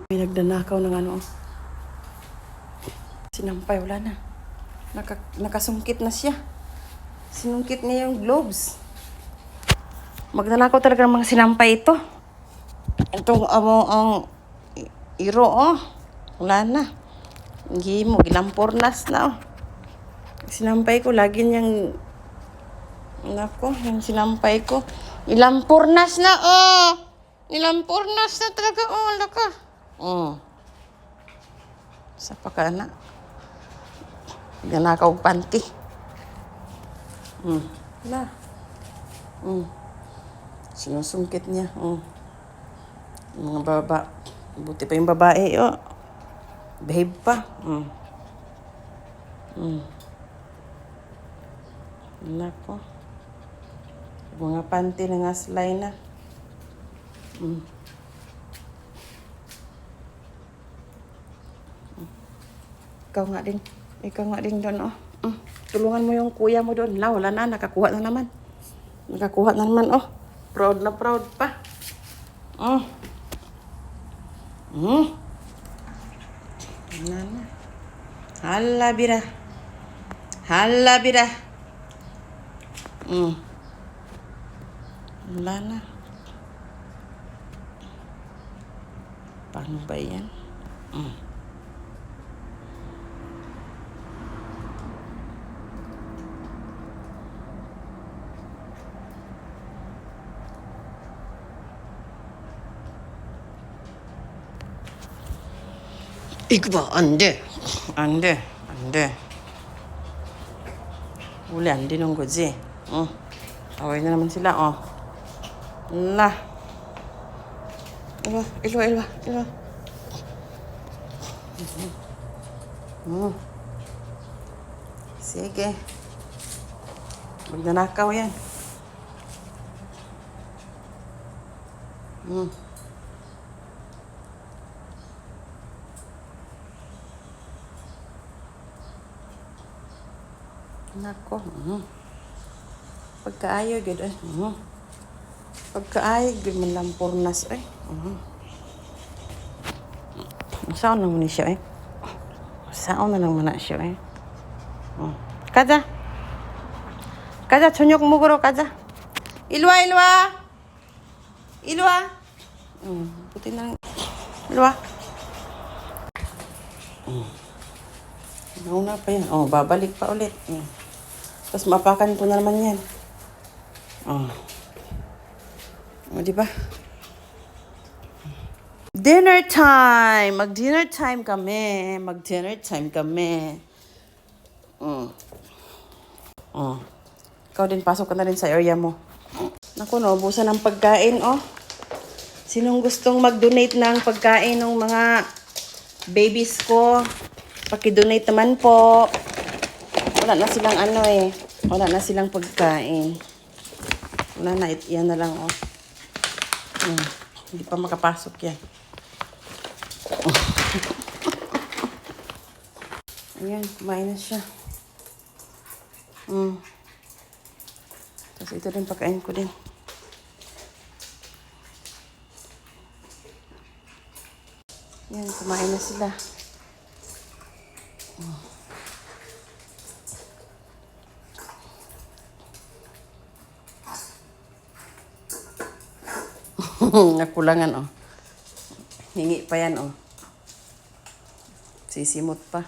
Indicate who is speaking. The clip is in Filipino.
Speaker 1: May nagdanakaw ng ano. Sinampay, wala na. Nakasungkit na siya. Sinungkit niya yung gloves. Magnanakaw talaga ng mga sinampay ito. Itong ang iro, oh. Wala na. Hindi mo, gilampurnas na, oh. Sinampay ko, lagi niyang, nako, yung sinampay ko. Ilampurnas na, oh. Ilampurnas na talaga, oh. Laka. Sa pa na. Ganakaw panty. Wala. Sinusungkit niya. Mga baba. Buti pa yung babae, oh. Behave pa. Nako. Mga panty na nga slay na. Ikaw nga din doon, oh. Tulungan mo yung kuya mo doon. Wala na, nakakuha na naman. Oh. Proud na proud pa. Wala na. Hala bira. Wala na. Paano ba yan? Ikba, ande. Uli, ande nung godzi. Away na naman sila, oh. Wala. Ilwa. Sige. Magnanakaw yan. Nako. Pagkaayo gud ay. Pagkaayo gud man lampurnas ay. Saan naman ni siya eh? Saan na naman na siya eh? Kaza, chunyok mo guro, kaza. Ilwa. Puti na. Ilwa. Nauna pa yan. Babalik pa ulit. Tapos mapakan ko na naman yan. Di ba? Dinner time! Mag-dinner time kami. Ikaw din, pasok ka na rin sa area mo. Naku, naubusan ng pagkain, oh. Sinong gustong mag-donate ng pagkain ng mga babies ko? Paki-donate naman po. Wala na silang wala na silang pagkain. Wala na, yan na lang, oh. Hindi pa makapasok yan. Ayan, kumain na siya. Tapos ito din, pagkain ko din. Ayan, kumain na sila. Nakulangan, oh. Hingi pa yan, oh. Sisimot pa.